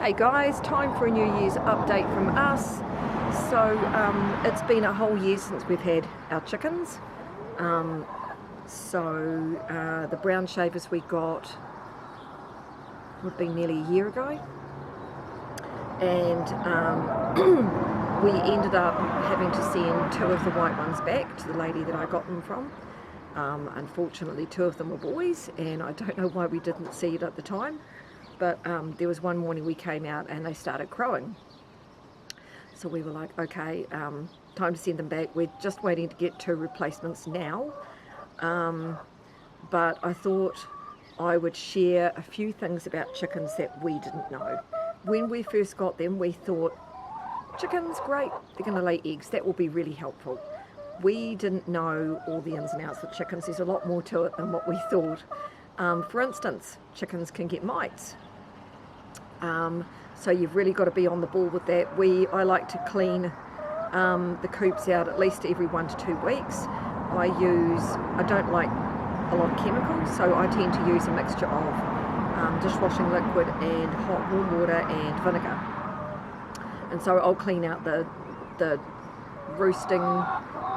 Hey guys, time for a New Year's update from us. So it's been a whole year since we've had our chickens. The brown shavers we got would be nearly a year ago, and we ended up having to send 2 of the white ones back to the lady that I got them from. Unfortunately 2 of them were boys, and I don't know why we didn't see it at the time, but there was one morning we came out and they started crowing. So we were like, okay, time to send them back. We're just waiting to get 2 replacements now. But I thought I would share a few things about chickens that we didn't know. When we first got them, we thought, chickens, great, they're going to lay eggs. That will be really helpful. We didn't know all the ins and outs of chickens. There's a lot more to it than what we thought. For instance, chickens can get mites. So you've really got to be on the ball with that. I like to clean the coops out at least every 1 to 2 weeks. I don't like a lot of chemicals, so I tend to use a mixture of dishwashing liquid and hot warm water and vinegar. And so I'll clean out the roosting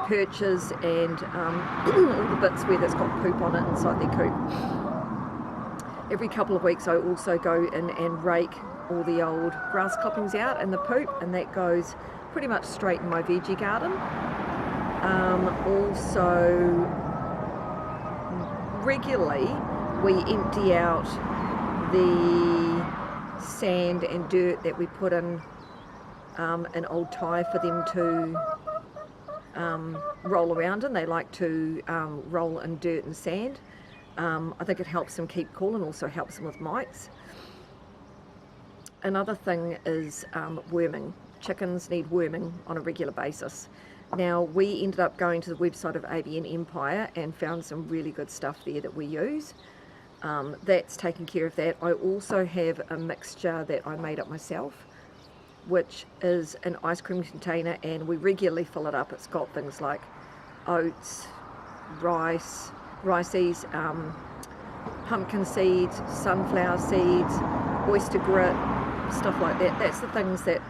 perches and all the bits where there's got poop on it inside their coop. Every couple of weeks I also go in and rake all the old grass clippings out and the poop, and that goes pretty much straight in my veggie garden. Also, regularly we empty out the sand and dirt that we put in an old tyre for them to roll around in. They like to roll in dirt and sand. I think it helps them keep cool and also helps them with mites. Another thing is worming. Chickens need worming on a regular basis. Now, we ended up going to the website of ABN Empire and found some really good stuff there that we use. That's taken care of that. I also have a mixture that I made up myself, which is an ice cream container, and we regularly fill it up. It's got things like oats, rices, pumpkin seeds, sunflower seeds, oyster grit, stuff like that. That's the things that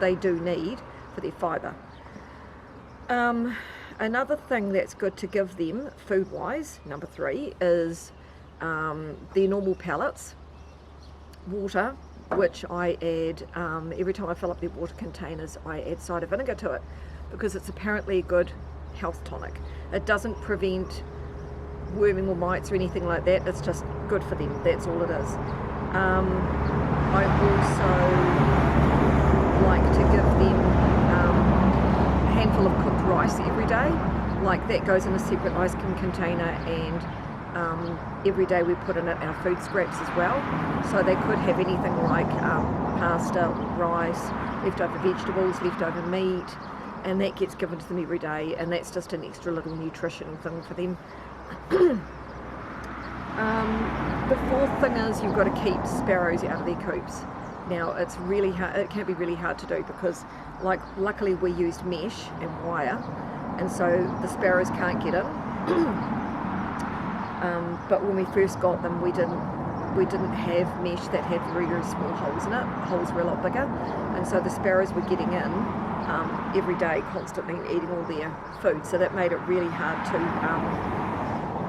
they do need for their fibre. Another thing that's good to give them food-wise, number 3, is their normal pellets, water, which I add, every time I fill up their water containers, I add cider vinegar to it, because it's apparently a good health tonic. It doesn't prevent worming or mites or anything like that, it's just good for them, that's all it is. I also like to give them a handful of cooked rice every day. Like, that goes in a separate ice cream container, and every day we put in it our food scraps as well. So they could have anything like pasta, rice, leftover vegetables, leftover meat, and that gets given to them every day, and that's just an extra little nutrition thing for them. The 4th thing is you've got to keep sparrows out of their coops. Now, it's really hard, it can be really hard to do, because luckily we used mesh and wire, and so the sparrows can't get in. But when we first got them, we didn't have mesh that had very, very small holes in it. The holes were a lot bigger, and so the sparrows were getting in every day constantly and eating all their food, so that made it really hard to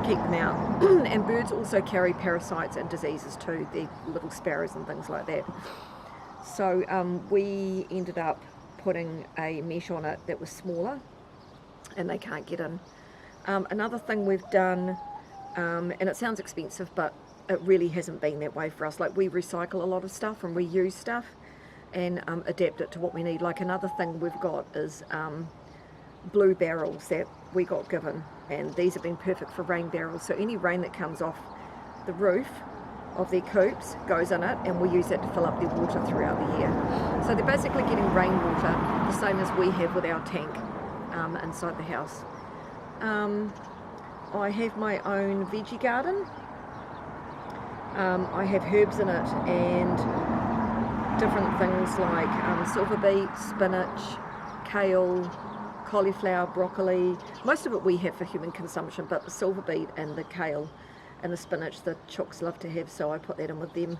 keep them out. And birds also carry parasites and diseases too, the little sparrows and things like that. So we ended up putting a mesh on it that was smaller, and they can't get in. Another thing we've done, and it sounds expensive, but it really hasn't been that way for us. Like, we recycle a lot of stuff and reuse stuff and adapt it to what we need. Like, another thing we've got is blue barrels that we got given, and these have been perfect for rain barrels. So any rain that comes off the roof of their coops goes in it, and we use that to fill up their water throughout the year. So they're basically getting rainwater, the same as we have with our tank inside the house. I have my own veggie garden. I have herbs in it and different things like silver beet, spinach, kale, cauliflower, broccoli. Most of it we have for human consumption, but the silver beet and the kale and the spinach the chooks love to have, so I put that in with them.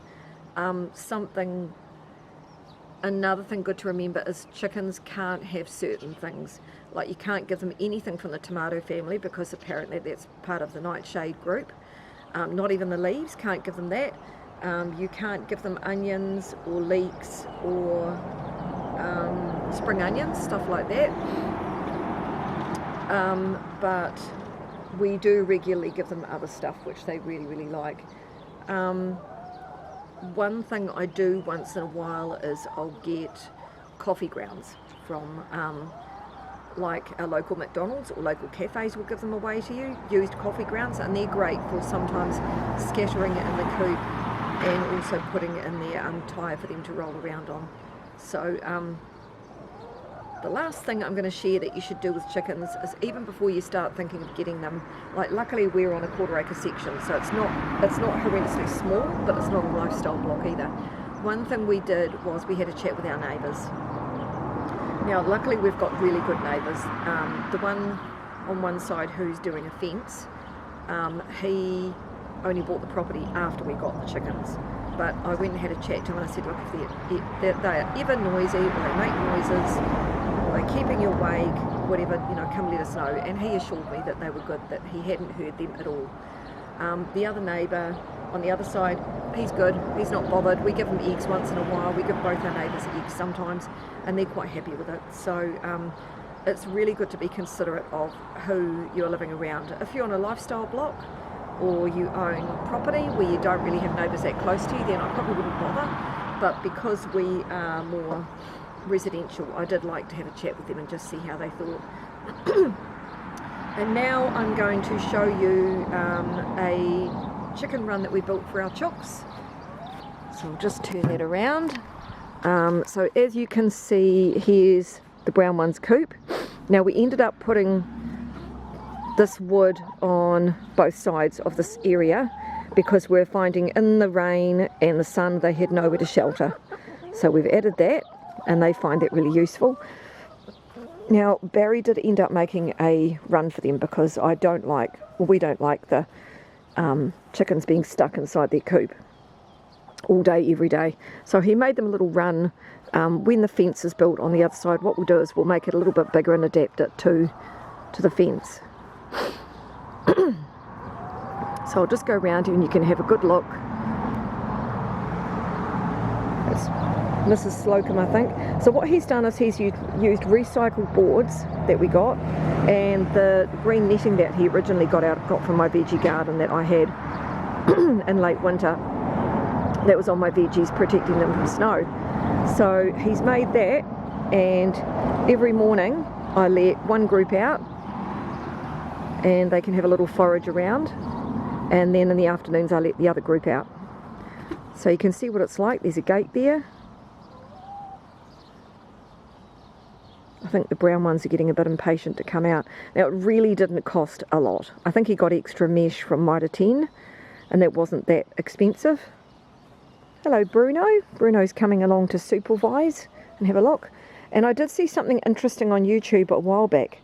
Something another thing good to remember is chickens can't have certain things. Like you can't give them anything from the tomato family because apparently that's part of the nightshade group. Not even the leaves, can't give them that. You can't give them onions or leeks or spring onions, stuff like that. But we do regularly give them other stuff which they really, really like. One thing I do once in a while is I'll get coffee grounds from like a local McDonald's or local cafes will give them away to you, used coffee grounds, and they're great for sometimes scattering it in the coop and also putting it in their tyre for them to roll around on. So the last thing I'm going to share that you should do with chickens is even before you start thinking of getting them, like luckily we're on a 1/4 acre section, so it's not horrendously small, but it's not a lifestyle block either. One thing we did was we had a chat with our neighbours. Now luckily we've got really good neighbours. The one on one side who's doing a fence, he only bought the property after we got the chickens. But I went and had a chat to him and I said, look, if they are ever noisy or they make noises or they're keeping you awake, whatever, you know, come let us know. And he assured me that they were good, that he hadn't heard them at all. The other neighbour on the other side, he's good, he's not bothered. We give them eggs once in a while, we give both our neighbours eggs sometimes, and they're quite happy with it. So it's really good to be considerate of who you're living around. If you're on a lifestyle block, or you own property where you don't really have neighbours that close to you, then I probably wouldn't bother. But because we are more residential, I did like to have a chat with them and just see how they thought. And now I'm going to show you a chicken run that we built for our chooks. So I'll just turn that around. So as you can see, here's the brown one's coop. Now we ended up putting this wood on both sides of this area because we're finding in the rain and the sun they had nowhere to shelter. So we've added that and they find that really useful. Now Barry did end up making a run for them because we don't like the chickens being stuck inside their coop all day, every day. So he made them a little run. When the fence is built on the other side, what we'll do is we'll make it a little bit bigger and adapt it to the fence. So I'll just go around here and you can have a good look. It's Mrs. Slocum, I think. So what he's done is he's used recycled boards that we got and the green netting that he originally got from my veggie garden that I had in late winter. That was on my veggies, protecting them from snow. So he's made that, and every morning I let one group out and they can have a little forage around, and then in the afternoons I let the other group out. So you can see what it's like. There's a gate there. I think the brown ones are getting a bit impatient to come out. Now it really didn't cost a lot. I think he got extra mesh from Mitre 10 and that wasn't that expensive. Hello Bruno. Bruno's coming along to supervise and have a look. And I did see something interesting on YouTube a while back.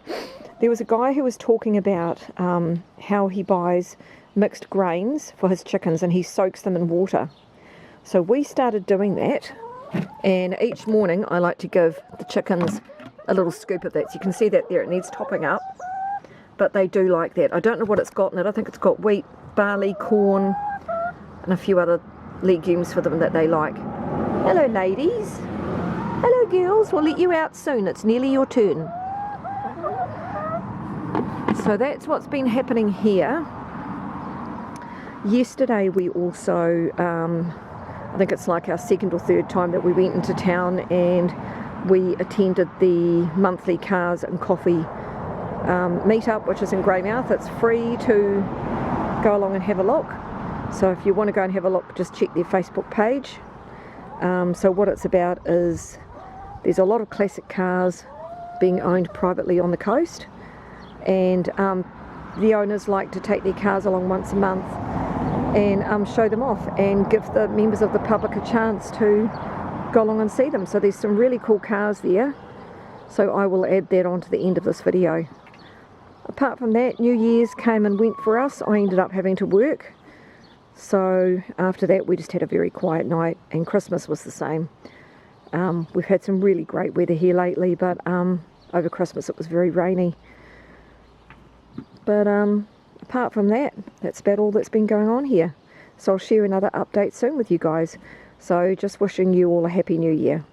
There was a guy who was talking about how he buys mixed grains for his chickens and he soaks them in water. So we started doing that, and each morning I like to give the chickens a little scoop of that. So you can see that there, it needs topping up, but they do like that. I don't know what it's got in it. I think it's got wheat, barley, corn, and a few other legumes for them that they like. Hello ladies. Hello girls. We'll let you out soon. It's nearly your turn. So that's what's been happening here. Yesterday we also, I think it's like our second or third time that we went into town and we attended the monthly Cars and Coffee meetup, which is in Greymouth. It's free to go along and have a look. So if you want to go and have a look, just check their Facebook page. So what it's about is there's a lot of classic cars being owned privately on the coast, and the owners like to take their cars along once a month and show them off and give the members of the public a chance to go along and see them. So there's some really cool cars there, so I will add that on to the end of this video. Apart from that, New Year's came and went for us. I ended up having to work, so after that we just had a very quiet night, and Christmas was the same. We've had some really great weather here lately, but over Christmas it was very rainy. But apart from that, that's about all that's been going on here. So I'll share another update soon with you guys. So just wishing you all a happy new year.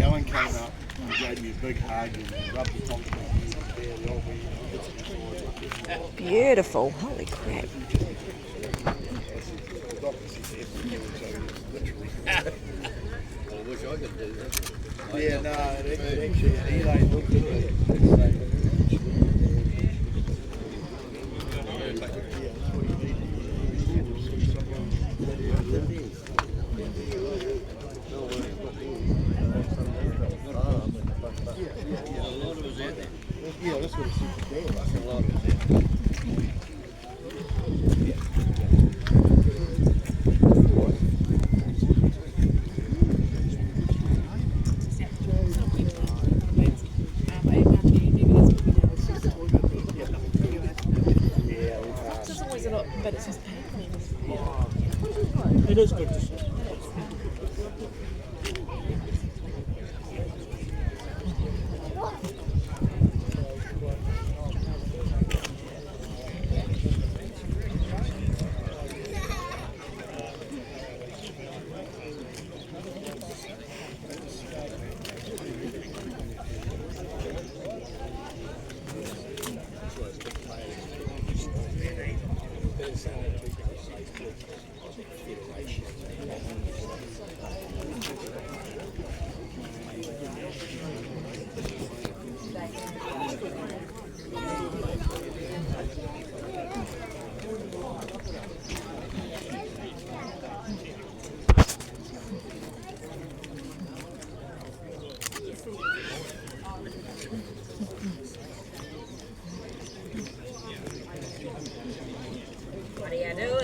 Alan came up and gave me a big hug and rubbed the top of my head. Beautiful, holy crap. I wish I could do that. Yeah, no, actually, Elaine looked at it. Yeah, that's what it's super cool. That's a lot of it. It's always a lot, but it's just painful. It is good to see.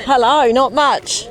Hello, not much.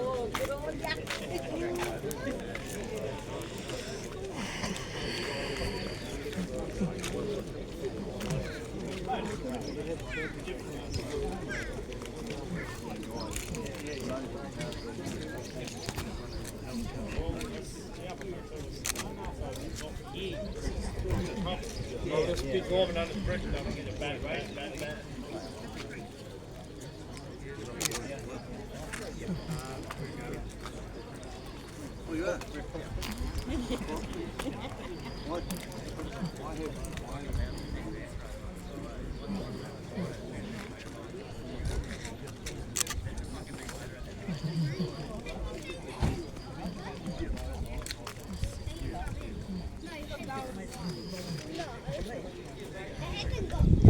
No,